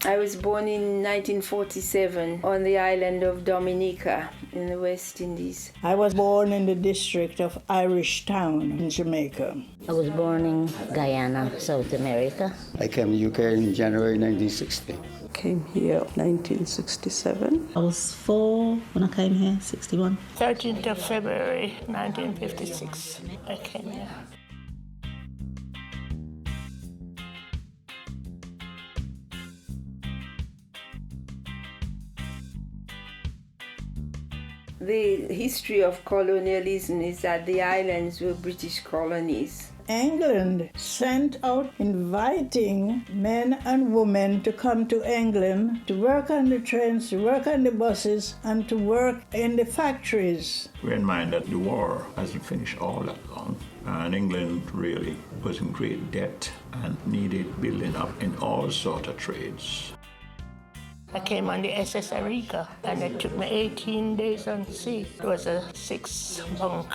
I was born in 1947 on the island of Dominica in the West Indies. I was born in the district of Irish Town in Jamaica. I was born in Guyana, South America. I came to UK in January 1960. Came here 1967. I was 4 when I came here, 61. 13th of February 1956, I came here. The history of colonialism is that the islands were British colonies. England sent out inviting men and women to come to England to work on the trains, to work on the buses, and to work in the factories. Bear in mind that the war hasn't finished all that long, and England really was in great debt and needed building up in all sorts of trades. I came on the SS Arica, and it took me 18 days on sea. It was a 6-bunk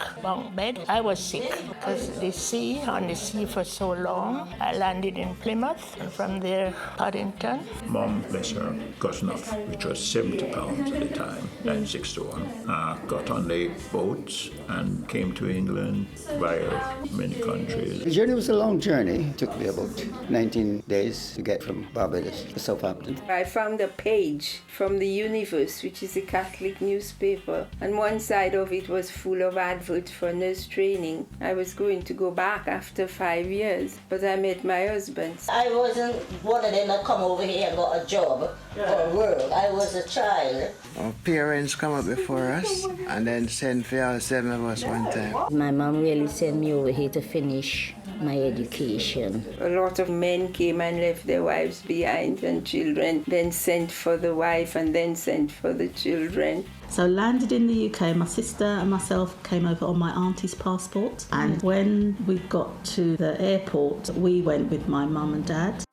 bed. I was sick because on the sea for so long. I landed in Plymouth, and from there, Paddington. Mom, bless her, got enough, which was 70 pounds at the time, 9/6 to 1. Got on the boats and came to England via many countries. The journey was a long journey. It took me about 19 days to get from Barbados to Southampton. I found a page from the Universe, which is a Catholic newspaper, and one side of it was full of adverts for nurse training. I was going to go back after 5 years, but I met my husband. I wasn't one of them that come over here and got a job or work. I was a child. Our parents come up before us and then send for all 7 of us one time. My mom really sent me over here to finish my education. A lot of men came and left their wives behind and children, then sent for the wife and then sent for the children. So landed in the UK, my sister and myself came over on my auntie's passport, and when we got to the airport, we went with my mum and dad.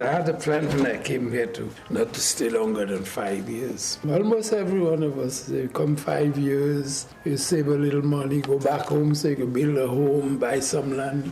I had a plan when I came here not to stay longer than 5 years. Almost every one of us, they come 5 years, you save a little money, go back home so you can build a home, buy some land.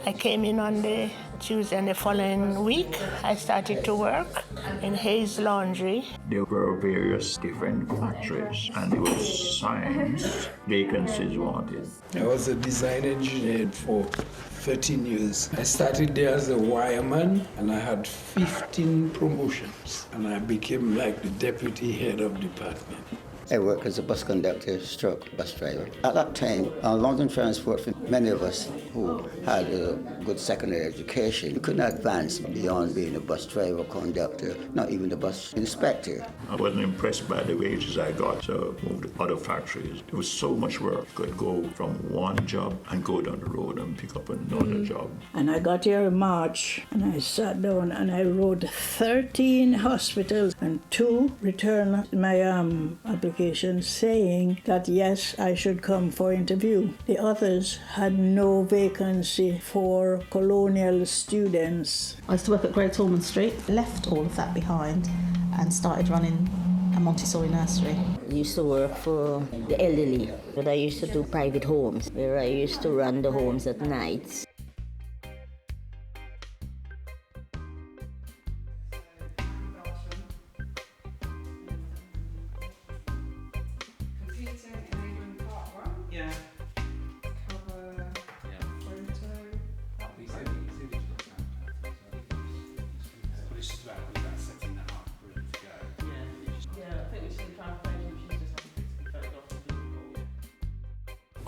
I came in on the Tuesday, and the following week I started to work in Hayes Laundry. There were various different factories, and there was signs, vacancies wanted. I was a design engineer for 13 years. I started there as a wireman, and I had 15 promotions, and I became like the deputy head of department. I worked as a bus conductor stroke bus driver. At that time, London Transport, for many of us who had a good secondary education, we could not advance beyond being a bus driver, conductor, not even a bus inspector. I wasn't impressed by the wages I got, so I moved to other factories. It was so much work. I could go from one job and go down the road and pick up another job. And I got here in March, and I sat down and I wrote 13 hospitals and 2 returned my application saying that yes, I should come for interview. The others had no vacancy for colonial students. I used to work at Great Ormond Street, left all of that behind and started running a Montessori nursery. I used to work for the elderly, but I used to do private homes, where I used to run the homes at night.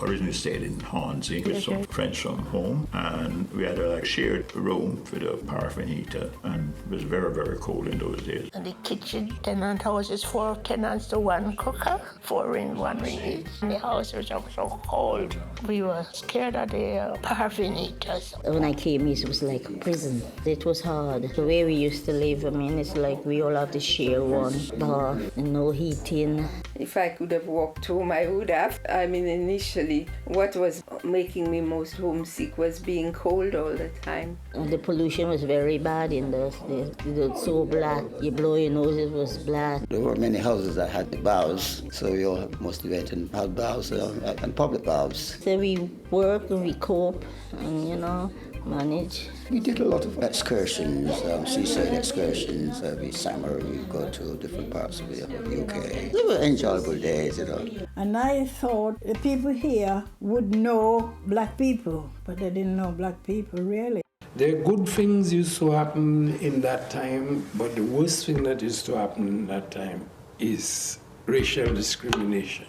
Originally stayed in Hornsey with some friends from home, and we had a shared room with a paraffin heater, and it was very, very cold in those days. And the kitchen tenant houses, 4 tenants to 1 cooker, 4 in 1 ring each. And the house was so cold. We were scared of the paraffin heaters. When I came here, it was like a prison. It was hard. The way we used to live, I mean, it's like we all have to share one bath, no heating. If I could have walked home, I would have. I mean, initially, what was making me most homesick was being cold all the time. And the pollution was very bad in those days. It was so black. You blow your nose, it was black. There were many houses that had baths, so we all mostly went and had baths and public baths. So we work and we cope and, manage. We did a lot of excursions, seaside excursions. Every summer we go to different parts of the UK. They were enjoyable days, And I thought the people here would know black people, but they didn't know black people really. The good things used to happen in that time, but the worst thing that used to happen in that time is racial discrimination.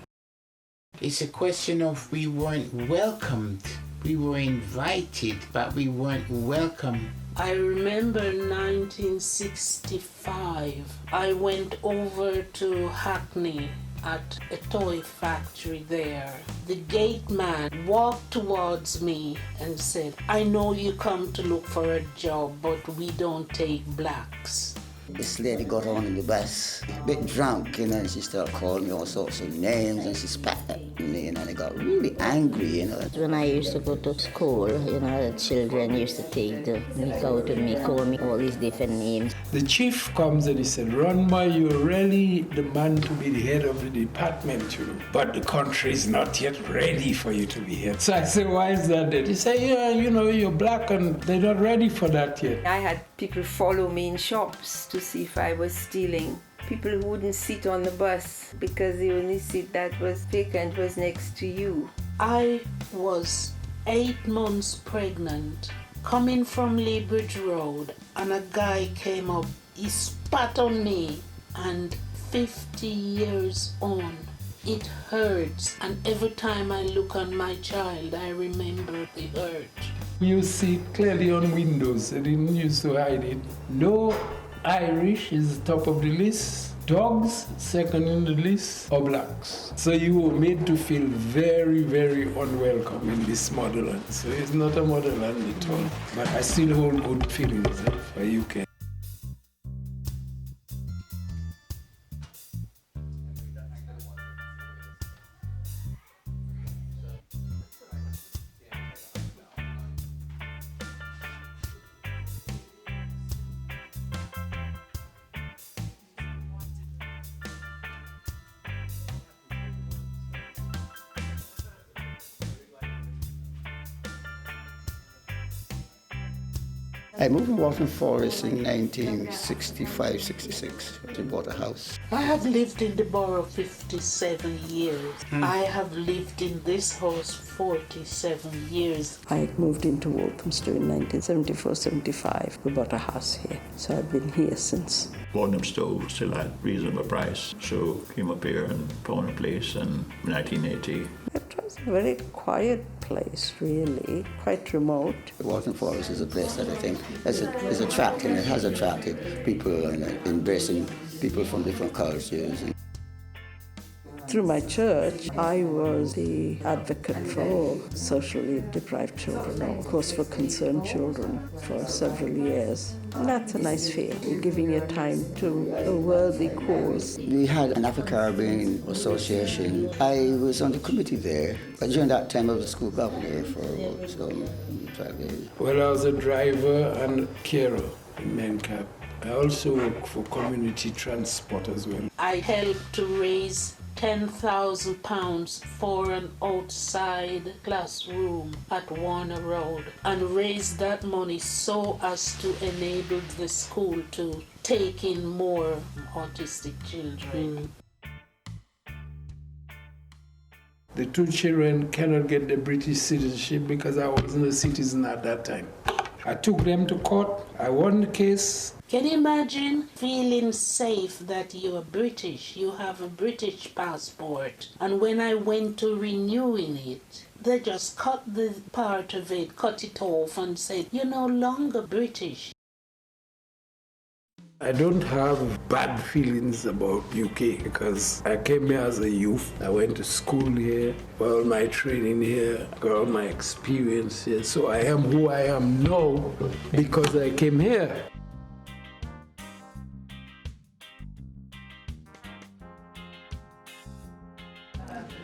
It's a question of we weren't welcomed. We were invited, but we weren't welcome. I remember 1965. I went over to Hackney at a toy factory there. The gate man walked towards me and said, "I know you come to look for a job, but we don't take blacks." This lady got on in the bus, a bit drunk, and she started calling me all sorts of names, and she spat at me, and I got really angry, When I used to go to school, the children used to take the mick out of me, call me all these different names. The chief comes and he said, "Runma, you're really the man to be the head of the department, but the country is not yet ready for you to be head." So I said, "Why is that?" He said, "Yeah, you're black and they're not ready for that yet." I had people follow me in shops to see if I was stealing. People who wouldn't sit on the bus because the only seat that was vacant was next to you. I was 8 months pregnant, coming from Leybridge Road, and a guy came up. He spat on me, and 50 years on, it hurts. And every time I look on my child, I remember the hurt. You see it clearly on windows. They didn't used to hide it. No Irish is top of the list. Dogs, second in the list, or blacks. So you were made to feel very, very unwelcome in this motherland. So it's not a motherland at all. But I still hold good feelings for UK. I moved to Waltham Forest in 1965-66. I bought a house. I have lived in the borough 57 years. I have lived in this house 47 years. I moved into Walthamstow in 1974-75. We bought a house here, so I've been here since. Walthamstow still at reasonable price, so came up here and found a place in 1980. It was a very quiet place, really, quite remote. Waltham Forest is a place that I think is attracting. It has attracted people and embracing people from different cultures. Through my church, I was the advocate for socially deprived children, or of course for concerned children, for several years. And that's a nice feeling, giving your time to a worthy cause. We had an Afro-Caribbean association. I was on the committee there, but during that time I was a school governor for 12 years. Well, I was a driver and carer in Mencap. I also work for community transport as well. I helped to raise £10,000 for an outside classroom at Warner Road and raised that money so as to enable the school to take in more autistic children. The two children cannot get the British citizenship because I wasn't a citizen at that time. I took them to court. I won the case. Can you imagine feeling safe that you are British, you have a British passport, and when I went to renewing it, they just cut the part of it, cut it off and said, "You're no longer British." I don't have bad feelings about UK because I came here as a youth. I went to school here, got all my training here, got all my experience here. So I am who I am now because I came here.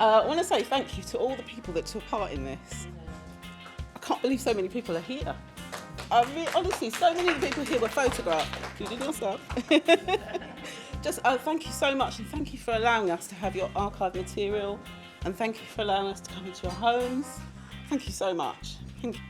I want to say thank you to all the people that took part in this. I can't believe so many people are here. Honestly, so many of the people here were photographed. You did your stuff. Just thank you so much, and thank you for allowing us to have your archive material, and thank you for allowing us to come into your homes. Thank you so much. Thank you.